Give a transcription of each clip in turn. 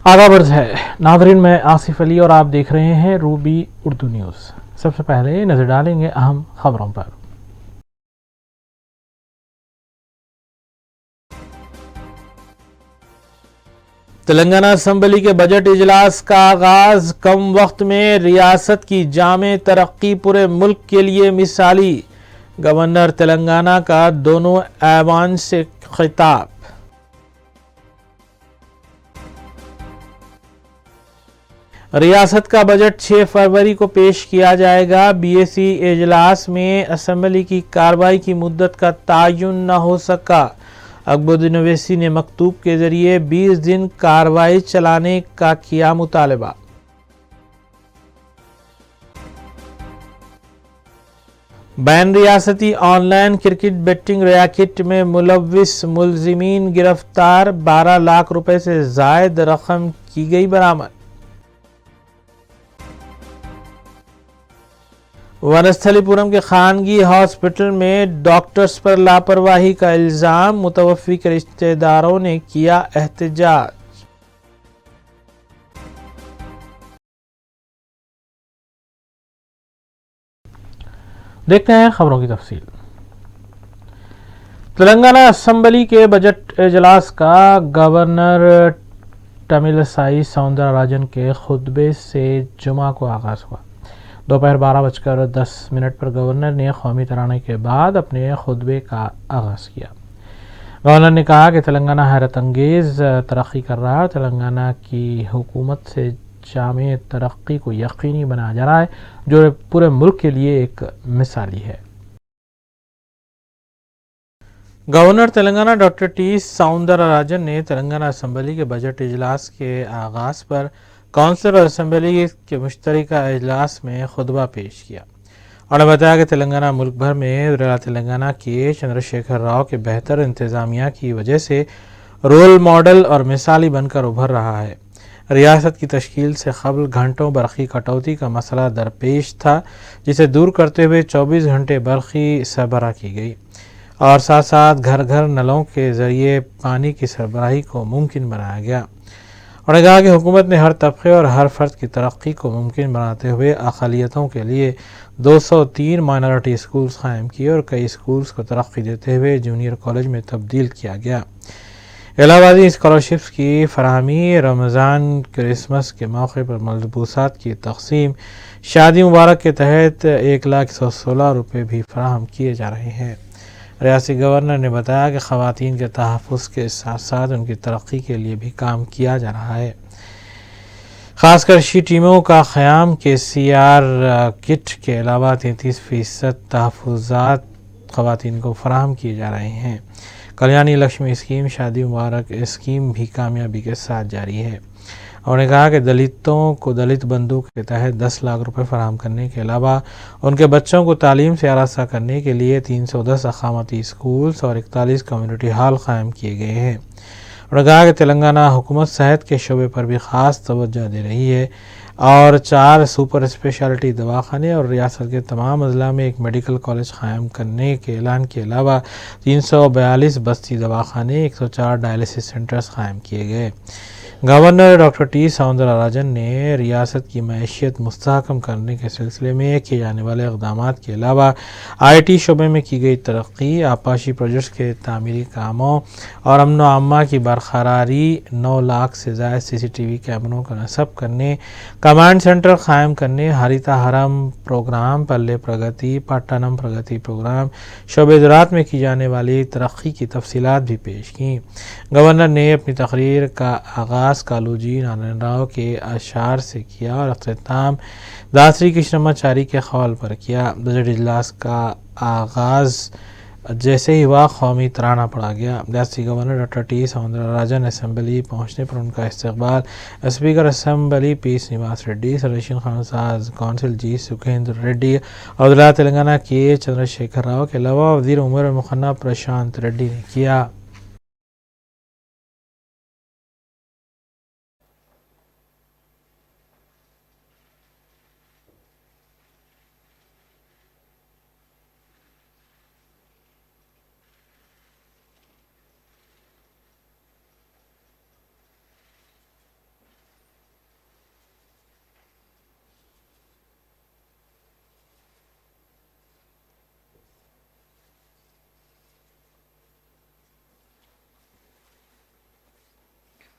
آگا برز ہے ناظرین، میں آصف علی اور آپ دیکھ رہے ہیں روبی اردو نیوز۔ سب سے پہلے نظر ڈالیں گے اہم خبروں پر۔ تلنگانہ اسمبلی کے بجٹ اجلاس کا آغاز، کم وقت میں ریاست کی جامع ترقی پورے ملک کے لیے مثالی، گورنر تلنگانہ کا دونوں ایوان سے خطاب۔ ریاست کا بجٹ 6 فروری کو پیش کیا جائے گا۔ بی اے سی اجلاس میں اسمبلی کی کارروائی کی مدت کا تعین نہ ہو سکا، اکبرالدین اویسی نے مکتوب کے ذریعے 20 دن کارروائی چلانے کا کیا مطالبہ۔ بین ریاستی online cricket betting racket میں ملوث ملزمین گرفتار، 12 لاکھ روپے سے زائد رقم کی گئی برآمد۔ ونستھلی پورم کے خانگی ہاسپٹل میں ڈاکٹرز پر لاپرواہی کا الزام، متوفی کے رشتہ داروں نے کیا احتجاج۔ دیکھتے ہیں خبروں کی تفصیل۔ تلنگانہ اسمبلی کے بجٹ اجلاس کا گورنر تملسائی سوندر راجن کے خطبے سے جمعہ کو آغاز ہوا۔ دوپہر 12:10 پر گورنر نے قومی ترانے کے بعد اپنے خطبے کا آغاز کیا۔ گورنر نے کہا کہ تلنگانہ حیرت انگیز ترقی کر رہا ہے اور تلنگانہ کی حکومت سے جامع ترقی کو یقینی بنایا جا رہا ہے، جو پورے ملک کے لیے ایک مثالی ہے۔ Governor Telangana doctor T Soundararajan نے تلنگانہ اسمبلی کے بجٹ اجلاس کے آغاز پر کونسل اور اسمبلی کے مشترکہ اجلاس میں خطبہ پیش کیا۔ انہوں نے بتایا کہ تلنگانہ ملک بھر میں ضلع تلنگانہ کے چندر شیکھر راؤ کے بہتر انتظامیہ کی وجہ سے رول ماڈل اور مثالی بن کر ابھر رہا ہے۔ ریاست کی تشکیل سے قبل گھنٹوں برقی کٹوتی کا مسئلہ درپیش تھا، جسے دور کرتے ہوئے 24 گھنٹے برقی سربراہ کی گئی اور ساتھ ساتھ گھر گھر نلوں کے ذریعے پانی کی سربراہی کو ممکن بنایا گیا۔ انہوں نے کہا کہ حکومت نے ہر طبقے اور ہر فرد کی ترقی کو ممکن بناتے ہوئے اقلیتوں کے لیے 203 مائنارٹی اسکولز قائم کیے اور کئی اسکولز کو ترقی دیتے ہوئے جونیئر کالج میں تبدیل کیا گیا۔ علاوہ ازیں اسکالرشپس کی فراہمی، رمضان کرسمس کے موقع پر ملبوسات کی تقسیم، شادی مبارک کے تحت 1,16,000 روپے بھی فراہم کیے جا رہے ہیں۔ ریاستی گورنر نے بتایا کہ خواتین کے تحفظ کے ساتھ ساتھ ان کی ترقی کے لیے بھی کام کیا جا رہا ہے۔ خاص کر شی ٹیموں کا قیام کے سی آر کٹ کے علاوہ 33% تحفظات خواتین کو فراہم کیے جا رہے ہیں۔ کلیانی لکشمی اسکیم، شادی مبارک اسکیم بھی کامیابی کے ساتھ جاری ہے۔ انہوں نے کہا کہ دلتوں کو دلت بندھو کے تحت 10 لاکھ روپے فراہم کرنے کے علاوہ ان کے بچوں کو تعلیم سے آراستہ کرنے کے لیے 310 اقامتی اسکولز اور 41 کمیونٹی ہال قائم کیے گئے ہیں۔ انہوں نے کہا کہ تلنگانہ حکومت صحت کے شعبے پر بھی خاص توجہ دے رہی ہے اور 4 سپر اسپیشلٹی دواخانے اور ریاست کے تمام اضلاع میں ایک میڈیکل کالج قائم کرنے کے اعلان کے علاوہ 342 بستی دواخانے، 104 ڈائلیسس سینٹرز قائم کیے گئے۔ Governor doctor T Soundararajan نے ریاست کی معیشت مستحکم کرنے کے سلسلے میں کیے جانے والے اقدامات کے علاوہ آئی ٹی شعبے میں کی گئی ترقی، آبپاشی پروجیکٹس کے تعمیری کاموں اور امن و امان کی برقراری، 9 لاکھ سے زائد سی سی ٹی وی کیمروں کا نصب کرنے، کمانڈ سینٹر قائم کرنے، ہریتا ہرم پروگرام، پلے پرگتی، پٹنم پرگتی پروگرام، شعبہ زراعت میں کی جانے والی ترقی کی تفصیلات بھی پیش کیں۔ گورنر نے اپنی تقریر کا آغاز کالوجی نارائن راؤ کے اشعار سے کیا اور اختتام داسری کرشنماچاری کے قول پر کیا۔ بجٹ اجلاس کا آغاز جیسے ہی ہوا، قومی ترانہ پڑھا گیا۔ ریاستی governor doctor T Soundararajan assembly پہنچنے پر ان کا استقبال speaker assembly P Srinivas Reddy, سرویشن خانساز کونسل جی سکھیندر ریڈی اور ضلع تلنگانہ کے چندر شیکھر راؤ کے علاوہ وزیر امور مقننہ پرشانت ریڈی نے کیا۔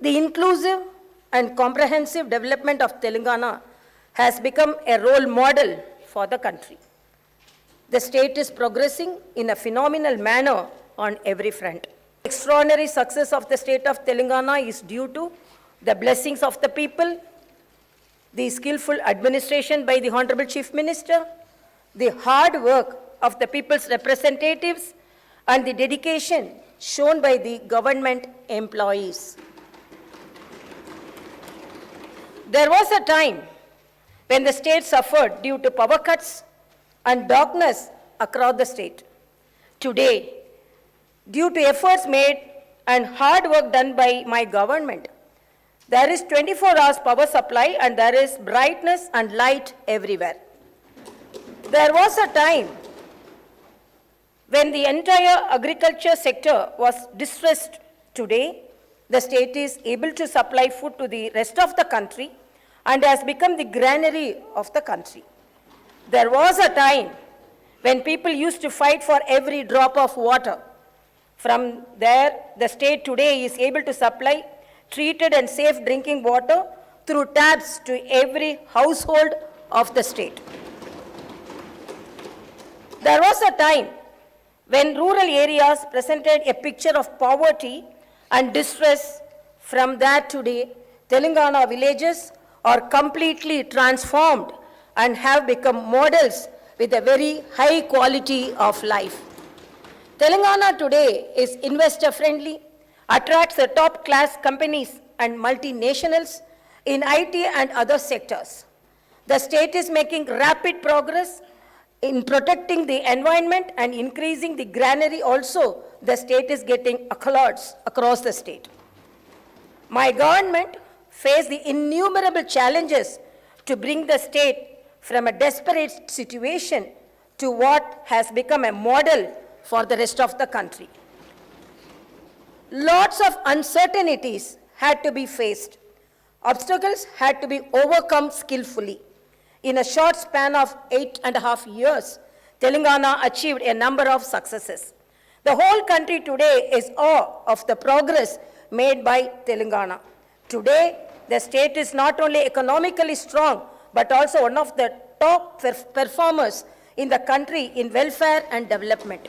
The inclusive and comprehensive development of Telangana has become a role model for the country. The state is progressing in a phenomenal manner on every front. Extraordinary success of the state of Telangana is due to the blessings of the people, the skillful administration by the Honorable Chief Minister, the hard work of the people's representatives, and the dedication shown by the government employees. There was a time when the state suffered due to power cuts and darkness across the state. Today, due to efforts made and hard work done by my government, there is 24 hours power supply and there is brightness and light everywhere. There was a time when the entire agriculture sector was distressed. Today, the state is able to supply food to the rest of the country and has become the granary of the country. There was a time when people used to fight for every drop of water. From there, the state today is able to supply treated and safe drinking water through taps to every household of the state. There was a time when rural areas presented a picture of poverty and distress. From that today, Telangana villages are completely transformed and have become models with a very high quality of life. Telangana today is investor friendly, attracts the top class companies and multinationals in IT and other sectors. The state is making rapid progress in protecting the environment and increasing the granary also. The state is getting accolades across the state. My government faced the innumerable challenges to bring the state from a desperate situation to what has become a model for the rest of the country. Lots of uncertainties had to be faced. Obstacles had to be overcome skillfully. In a short span of 8.5 years, Telangana achieved a number of successes. The whole country today is awe of the progress made by Telangana. Today, the state is not only economically strong, but also one of the top performers in the country in welfare and development.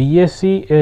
BSc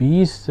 20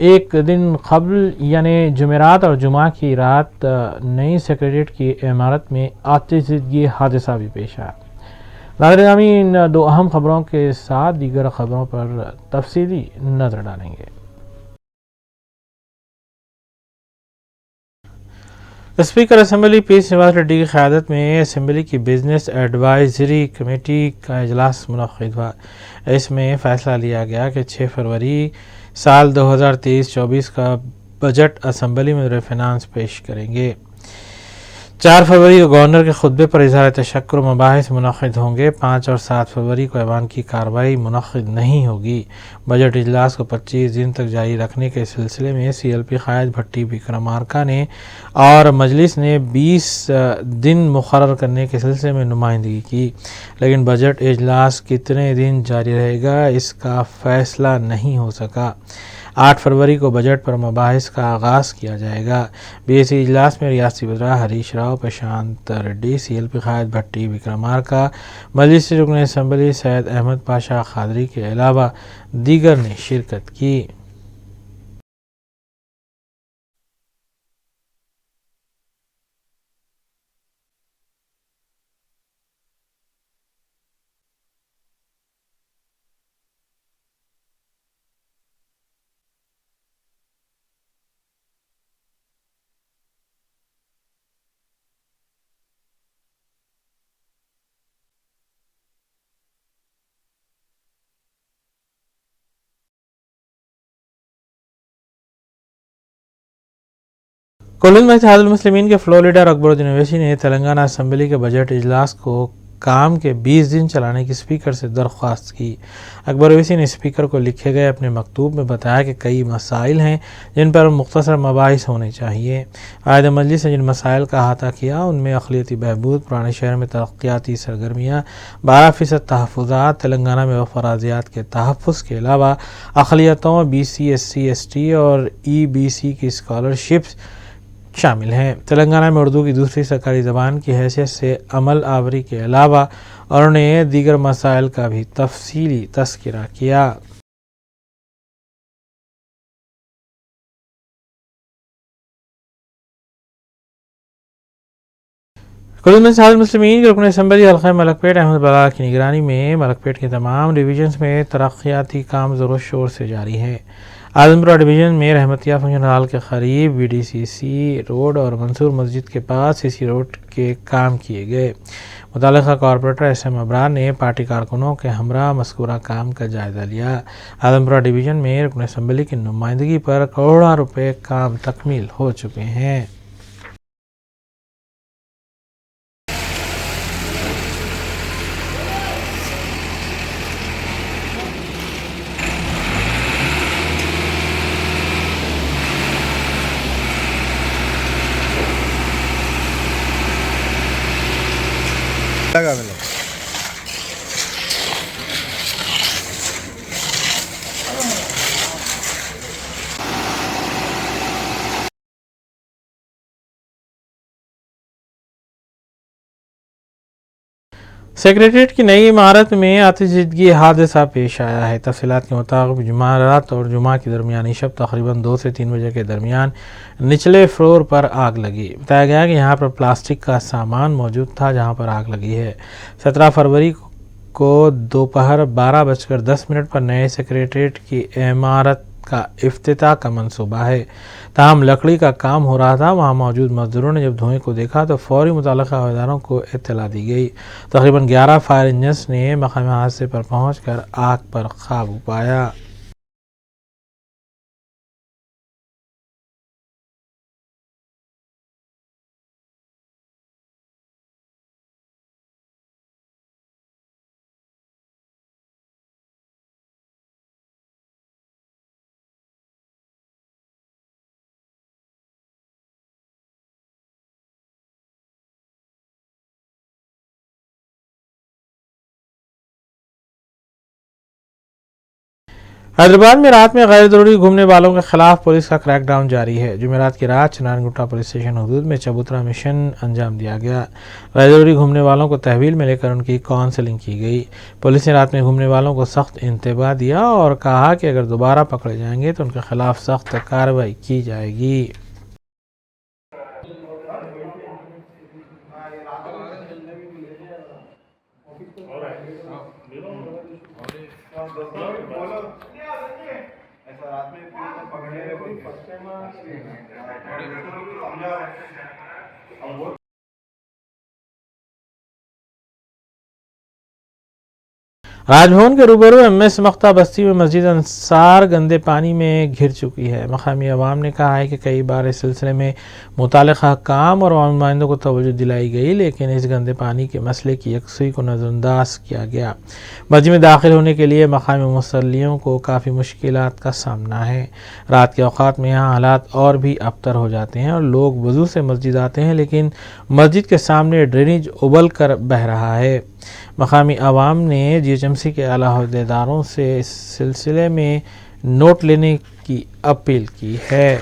ایک دن قبل یعنی جمعرات اور جمعہ کی رات نئی secretariat کی عمارت میں آتش زدگی حادثہ بھی پیش آیا۔ ناظرین ان دو اہم خبروں کے ساتھ دیگر خبروں پر تفصیلی نظر ڈالیں گے۔ اسپیکر اسمبلی پی سنواس ریڈی کی قیادت میں اسمبلی کی بزنس ایڈوائزری کمیٹی کا اجلاس منعقد ہوا۔ اس میں فیصلہ لیا گیا کہ 6 فروری سال 2023-24 کا بجٹ اسمبلی میں وزیر فنانس پیش کریں گے۔ 4 فروری کو گورنر کے خطبے پر اظہار تشکر و مباحث منعقد ہوں گے۔ 5 اور 7 فروری کو ایوان کی کارروائی منعقد نہیں ہوگی۔ بجٹ اجلاس کو 25 دن تک جاری رکھنے کے سلسلے میں سی ایل پی قائد بھٹی وکرمارکا نے اور مجلس نے 20 دن مقرر کرنے کے سلسلے میں نمائندگی کی، لیکن بجٹ اجلاس کتنے دن جاری رہے گا اس کا فیصلہ نہیں ہو سکا۔ 8 فروری کو بجٹ پر مباحث کا آغاز کیا جائے گا۔ بی ایس سی اجلاس میں ریاستی وزراء Harish Rao, Prashant Reddy, C L P قائد بھٹی وکرمارکا، مجلسی رکن اسمبلی سید احمد پاشا قادری کے علاوہ دیگر نے شرکت کی۔ کل ہند میں اتحاد المسلمین کے فلور لیڈر اکبر الدین اویسی نے تلنگانہ اسمبلی کے بجٹ اجلاس کو کام کے 20 دن چلانے کی اسپیکر سے درخواست کی۔ اکبر اویسی نے اسپیکر کو لکھے گئے اپنے مکتوب میں بتایا کہ کئی مسائل ہیں جن پر مختصر مباحث ہونے چاہیے۔ قائد مجلس نے جن مسائل کا احاطہ کیا ان میں اقلیتی بہبود، پرانے شہر میں ترقیاتی سرگرمیاں، 12% تحفظات، تلنگانہ میں وقف اراضیات کے تحفظ کے علاوہ اقلیتوں B C, S C, S T اور ای بی سی کی اسکالرشپس شامل ہیں۔ تلنگانہ میں اردو کی دوسری سرکاری زبان کی حیثیت سے عمل آوری کے علاوہ انہوں نے دیگر مسائل کا بھی تفصیلی تذکرہ کیا۔ کل ہند میں اتحاد المسلمین کے رکن اسمبلی حلقہ ملک پیٹ احمد بلال کی نگرانی میں ملک پیٹ کے تمام ڈویژنز میں ترقیاتی کام زور و شور سے جاری ہے۔ اعظم پورہ ڈویژن میں رحمتیہ فنکشن ہال کے قریب وی ڈی سی سی روڈ اور منصور مسجد کے پاس سی سی روڈ کے کام کیے گئے۔ متعلقہ کارپوریٹر ایس ایم ابرار نے پارٹی کارکنوں کے ہمراہ مذکورہ کام کا جائزہ لیا۔ اعظم پورہ ڈویژن میں رکن اسمبلی کی نمائندگی پر کروڑوں روپے کام تکمیل ہو چکے ہیں۔ سیکریٹریٹ کی نئی عمارت میں آتش زدگی حادثہ پیش آیا ہے۔ تفصیلات کے مطابق جمعرات اور جمعہ کی درمیانی شب تقریباً 2 سے 3 بجے کے درمیان نچلے فلور پر آگ لگی۔ بتایا گیا کہ یہاں پر پلاسٹک کا سامان موجود تھا جہاں پر آگ لگی ہے۔ 17 فروری کو دوپہر 12:10 پر نئے سیکریٹریٹ کی عمارت کا افتتاح کا منصوبہ ہے، تاہم لکڑی کا کام ہو رہا تھا۔ وہاں موجود مزدوروں نے جب دھوئیں کو دیکھا تو فوری متعلقہ عہدیداروں کو اطلاع دی گئی۔ تقریباً 11 فائر انجنز نے مقام حادثے پر پہنچ کر آگ پر قابو پایا۔ حیدرآباد میں رات میں غیر ضروری گھومنے والوں کے خلاف پولیس کا کریک ڈاؤن جاری ہے۔ جمعرات کی رات چنار گٹا پولیس اسٹیشن حدود میں چبوترا مشن انجام دیا گیا۔ غیر ضروری گھومنے والوں کو تحویل میں لے کر ان کی کاؤنسلنگ کی گئی۔ پولیس نے رات میں گھومنے والوں کو سخت انتباہ دیا اور کہا کہ اگر دوبارہ پکڑے جائیں گے تو ان کے خلاف سخت کارروائی کی جائے گی۔ راج بھون کے روبرو ایم ایس مختہ بستی میں مسجد انصار گندے پانی میں گر چکی ہے۔ مقامی عوام نے کہا ہے کہ کئی بار اس سلسلے میں متعلقہ حکام اور عوامی نمائندوں کو توجہ دلائی گئی، لیکن اس گندے پانی کے مسئلے کی یکسوئی کو نظر انداز کیا گیا۔ مسجد میں داخل ہونے کے لیے مقامی مصلیوں کو کافی مشکلات کا سامنا ہے۔ رات کے اوقات میں یہاں حالات اور بھی ابتر ہو جاتے ہیں اور لوگ وضو سے مسجد آتے ہیں، لیکن مسجد کے سامنے ڈرینیج ابل کر بہہ رہا ہے۔ مقامی عوام نے جی ایچ ایم سی کے اعلیٰ عہدیداروں سے اس سلسلے میں نوٹ لینے کی اپیل کی ہے۔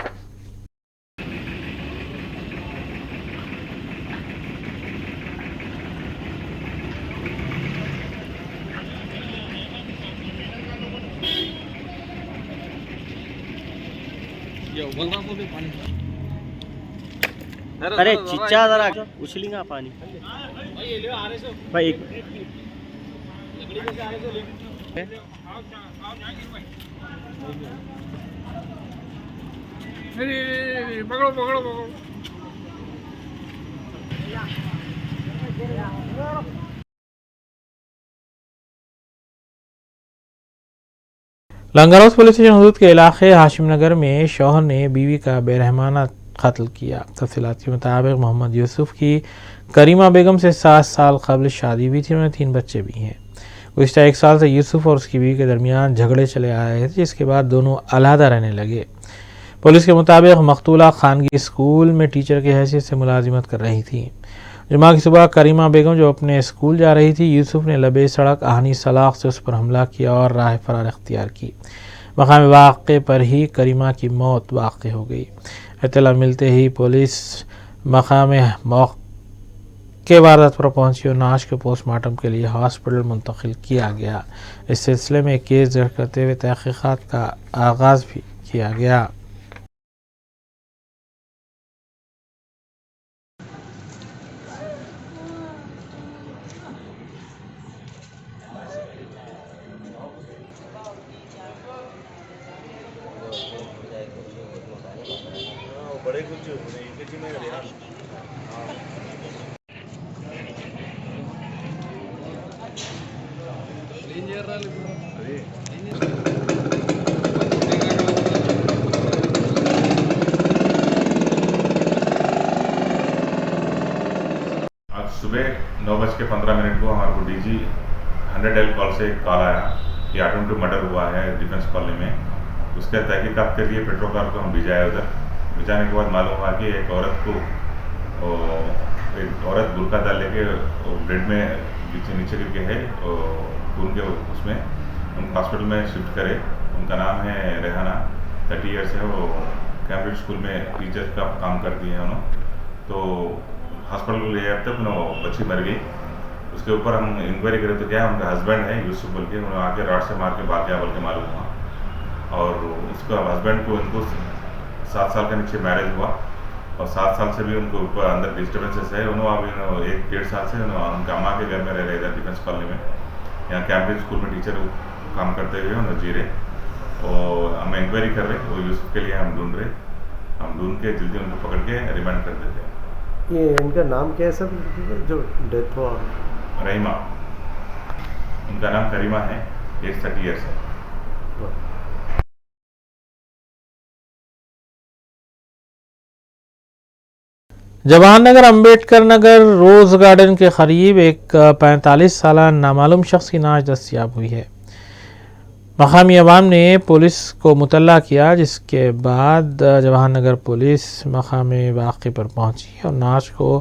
ارے چچا ذرا اچھلیں گا پانی بھائی لنگر ہاؤس پولیس اسٹیشن حدود کے علاقے ہاشم نگر میں شوہر نے بیوی کا بے رحمانہ قتل کیا۔ تفصیلات کے مطابق محمد یوسف کی کریمہ بیگم سے 7 سال قبل شادی ہوئی تھی، انہیں 3 بچے بھی ہیں۔ گزشتہ 1 سال سے یوسف اور اس کی بیوی کے درمیان جھگڑے چلے آ رہے تھے، جس کے بعد دونوں علیحدہ رہنے لگے۔ پولیس کے مطابق مقتولہ خانگی اسکول میں ٹیچر کی حیثیت سے ملازمت کر رہی تھی۔ جمعہ کی صبح کریمہ بیگم جو اپنے اسکول جا رہی تھی، یوسف نے لبے سڑک آہنی سلاخ سے اس پر حملہ کیا اور راہ فرار اختیار کی۔ مقامی واقعے پر ہی کریمہ کی موت واقع ہو گئی۔ اطلاع ملتے ہی پولیس مقامی موقع واردات پر پہنچی اور نعش کو پوسٹ مارٹم کے لیے ہاسپٹل منتقل کیا گیا۔ اس سلسلے میں کیس درج کرتے ہوئے تحقیقات کا آغاز بھی کیا گیا۔ آج صبح 9:15 کو ہمارے کو ڈی جی 100L کال سے ایک کال آیا کہ اٹمپٹ مرڈر ہوا ہے ڈیفینس کالونی میں۔ اس کے تحقیقات کے لیے پیٹرو کار کو ہم بھیجائے ادھر۔ بھیجانے کے بعد معلوم ہوا کہ ایک عورت برقع ڈال لے کے بیڈ میں نیچے گر کے ہے، خون کے اس میں ان کو ہاسپٹل میں شفٹ کرے۔ ان کا نام ہے ریحانہ، 30 ایئرس ہے، وہ کیمبرج اسکول میں ٹیچر کا کام کرتی ہیں انہوں۔ تو ہاسپٹل کو لے اب تک بچی مر گئی۔ اس کے اوپر ہم انکوائری کرے تو کیا ان کا ہسبینڈ ہے یوسف بول کے، انہوں نے آ کے راڈ سے مار کے بھاگ گیا بول کے معلوم ہوا۔ اور اس کا ہسبینڈ کو ان کو 7 سال کا نیچے میرج ہوا اور 7 سال سے بھی ان کو اوپر اندر ڈسٹربنسز ہے۔ انہوں ابھی 1-1.5 سال سے ان کے اماں کے گھر میں رہ رہے ادھر ڈیفینس کالونی میں، یہاں کیمبرج اسکول میں ٹیچر کام کرتے ہوئے انہوں جی رہے۔ اور ہم انکوائری کر رہے، وہ یوسف کے لیے ہم ڈھونڈ رہے، ہم ڈھونڈ کے جلدی ان کو پکڑ کے ریمانڈ کر دیتے ہیں۔ یہ ان کا نام کیا ہے سر جو ڈیتھ ہوا؟ رحیمہ، ان کا نام کریمہ ہے، ایج 30 ایئرس ہے۔ جواہر نگر امبیڈکر نگر روز گارڈن کے قریب ایک 45 سالہ نامعلوم شخص کی نعش دستیاب ہوئی ہے۔ مقامی عوام نے پولیس کو مطلع کیا، جس کے بعد جواہر نگر پولیس مقامی واقعے پر پہنچی اور نعش کو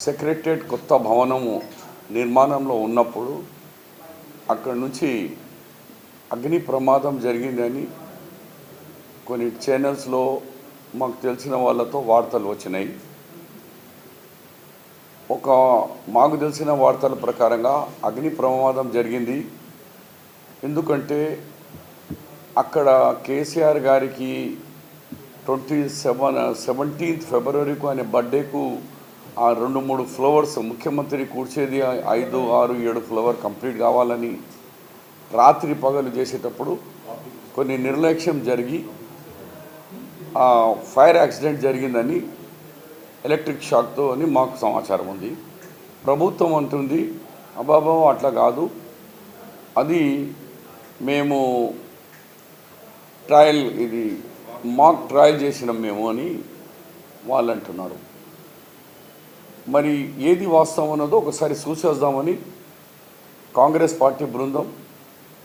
సెక్రటరియట్ కొత్త భవనము నిర్మాణంలో ఉన్నప్పుడు అక్కడ నుంచి అగ్ని ప్రమాదం జరిగిందని కొన్ని ఛానల్స్లో మాకు తెలిసిన వాళ్ళతో వార్తలు వచ్చినాయి. మాకు తెలిసిన వార్తల ప్రకారంగా అగ్ని ప్రమాదం జరిగింది. ఎందుకంటే అక్కడ కేసీఆర్ గారికి 17th ఫిబ్రవరికి ఆయన బర్త్డేకు ఆ 2-3 ఫ్లవర్స్ ముఖ్యమంత్రి కూర్చేది 5, 6, 7 ఫ్లవర్ కంప్లీట్ కావాలని రాత్రి పగలు చేసేటప్పుడు కొన్ని నిర్లక్ష్యం జరిగి ఫైర్ యాక్సిడెంట్ జరిగిందని ఎలక్ట్రిక్ షాక్తో అని మాకు సమాచారం ఉంది. ప్రభుత్వం అంటుంది అబాబా అట్లా కాదు, అది మేము ఇది మాక్ ట్రయల్ చేసినాం మేము అని వాళ్ళు అంటున్నారు. మరి ఏది వాస్తవం అన్నదో ఒకసారి చూసేద్దామని కాంగ్రెస్ పార్టీ బృందం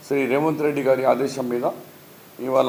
శ్రీ రేవంత్ రెడ్డి గారి ఆదేశం మీద ఇవాళ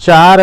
4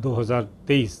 2023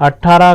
18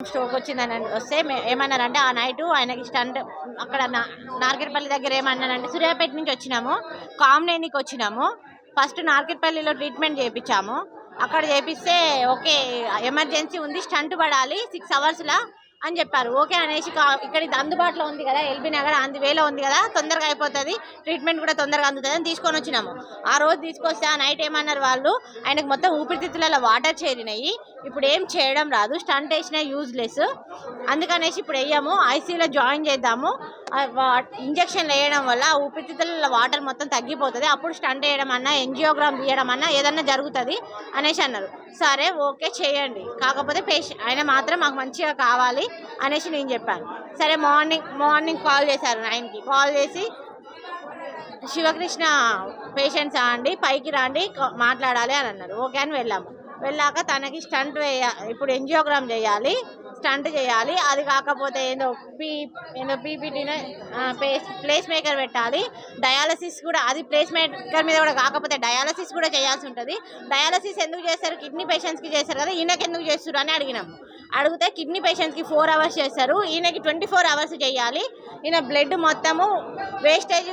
స్ట్రోక్ వచ్చిందని వస్తే ఏమన్నారంటే ఆ నైట్ ఆయనకి స్టంట్ అక్కడ నార్గర్పల్లి దగ్గర ఏమన్నారంటే సూర్యాపేట నుంచి వచ్చినాము, కామ్నేనికి వచ్చినాము, ఫస్ట్ నార్కెట్పల్లిలో ట్రీట్మెంట్ చేయించాము. అక్కడ చేపిస్తే ఓకే ఎమర్జెన్సీ ఉంది, స్టంట్ పడాలి 6 అవర్స్లో అని చెప్పారు. ఓకే అనేసి ఇక్కడ ఇది అందుబాటులో ఉంది కదా, ఎల్బీ నగర్ వేలో ఉంది కదా, తొందరగా అయిపోతుంది, ట్రీట్మెంట్ కూడా తొందరగా అందుతుంది అని తీసుకొని వచ్చినాము. ఆ రోజు తీసుకొస్తే ఆ నైట్ ఏమన్నారు వాళ్ళు, ఆయనకు మొత్తం ఊపిరితిత్తులలో వాటర్ చేరినాయి, ఇప్పుడు ఏం చేయడం రాదు, స్టంట్ వేసినా యూజ్లెస్, అందుకనేసి ఇప్పుడు వేయము, ఐసీయూలో జాయిన్ చేద్దాము, ఇంజక్షన్లు వేయడం వల్ల ఊపిరితిత్తులలో వాటర్ మొత్తం తగ్గిపోతుంది, అప్పుడు స్టంట్ వేయడం అన్నా ఎంజియోగ్రామ్ తీయడం అన్నా ఏదన్నా జరుగుతుంది అనేసి అన్నారు. సరే ఓకే చేయండి, కాకపోతే ఆయన మాత్రం మాకు మంచిగా కావాలి అనేసి నేను చెప్పాను. సరే మార్నింగ్ కాల్ చేశారు, 9కి కాల్ చేసి శివకృష్ణ పేషెంట్స్ అండి పైకి రండి మాట్లాడాలి అని అన్నారు. ఓకే అని వెళ్ళాక తనకి స్టంట్ ఇప్పుడు ఎంజియోగ్రామ్ చేయాలి, స్టంట్ చేయాలి, అది కాకపోతే ఏదో పీపీటీలో ప్లేస్ మేకర్ పెట్టాలి, డయాలసిస్ కూడా, అది ప్లేస్ మేకర్ మీద కూడా కాకపోతే డయాలసిస్ కూడా చేయాల్సి ఉంటుంది. డయాలసిస్ ఎందుకు చేస్తారు, కిడ్నీ పేషెంట్స్కి చేస్తారు కదా, ఈయనకి ఎందుకు చేస్తారు అని అడిగితే కిడ్నీ పేషెంట్స్కి 4 అవర్స్ చేస్తారు, ఈయనకి 24 అవర్స్ చేయాలి, ఈయన బ్లడ్ మొత్తము wastage.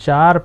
4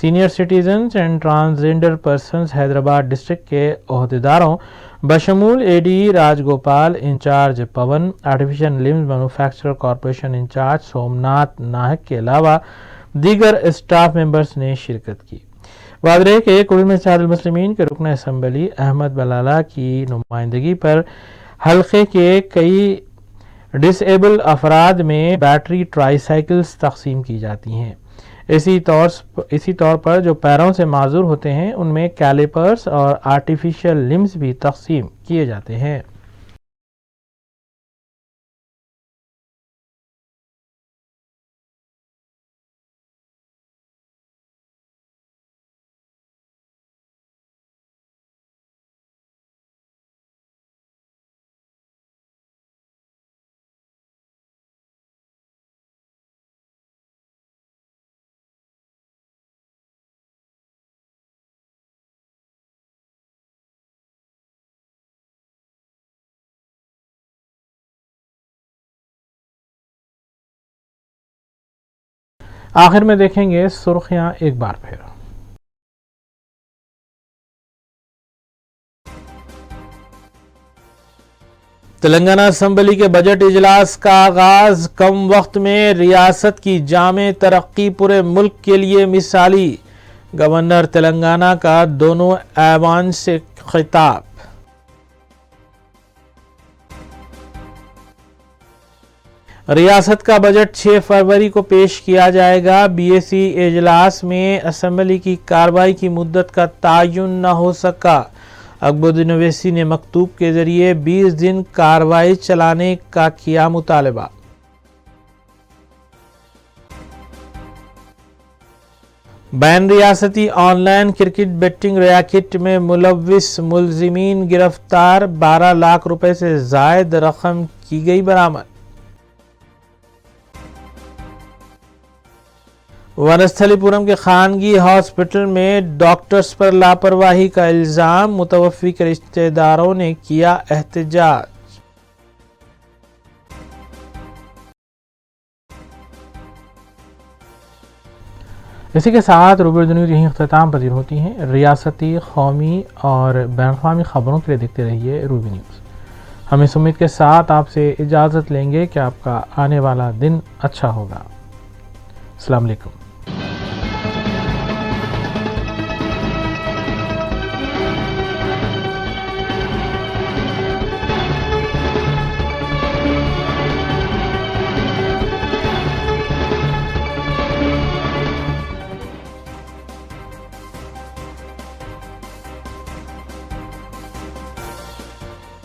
senior citizens and transgender persons Hyderabad district کے عہدیداروں بشمول A D Raj Gopal, incharge Pavan, artificial limbs manufacturer corporation incharge Somnath Nahak کے علاوہ دیگر اسٹاف ممبرز نے شرکت کی۔ واضح ہے کہ کل اتحاد المسلمین کے رکن اسمبلی احمد بلالہ کی نمائندگی پر حلقے کے کئی ڈس ایبل افراد میں بیٹری ٹرائی سائیکلز تقسیم کی جاتی ہیں۔ اسی طور پر جو پیروں سے معذور ہوتے ہیں ان میں کیلیپرز اور آرٹیفیشل لمز بھی تقسیم کیے جاتے ہیں۔ آخر میں دیکھیں گے سرخیاں ایک بار پھر۔ تلنگانہ اسمبلی کے بجٹ اجلاس کا آغاز کم وقت میں ریاست کی جامع ترقی پورے ملک کے لیے مثالی، گورنر تلنگانہ کا دونوں ایوان سے خطاب۔ ریاست کا بجٹ 6 فروری کو پیش کیا جائے گا۔ بی اے سی اجلاس میں اسمبلی کی کارروائی کی مدت کا تعین نہ ہو سکا۔ اکبر الدین اویسی نے مکتوب کے ذریعے 20 دن کارروائی چلانے کا کیا مطالبہ۔ بین ریاستی online cricket betting racket میں ملوث ملزمین گرفتار، 12 لاکھ روپے سے زائد رقم کی گئی برآمد۔ ونستھلی پورم کے خانگی ہاسپٹل میں ڈاکٹرز پر لاپرواہی کا الزام، متوفی کے رشتہ داروں نے کیا احتجاج۔ اسی کے ساتھ روبرو نیوز یہیں اختتام پذیر ہوتی ہیں۔ ریاستی، قومی اور بین الاقوامی خبروں کے لیے دیکھتے رہیے روبی نیوز۔ ہم اس امید کے ساتھ آپ سے اجازت لیں گے کہ آپ کا آنے والا دن اچھا ہوگا۔ السلام علیکم۔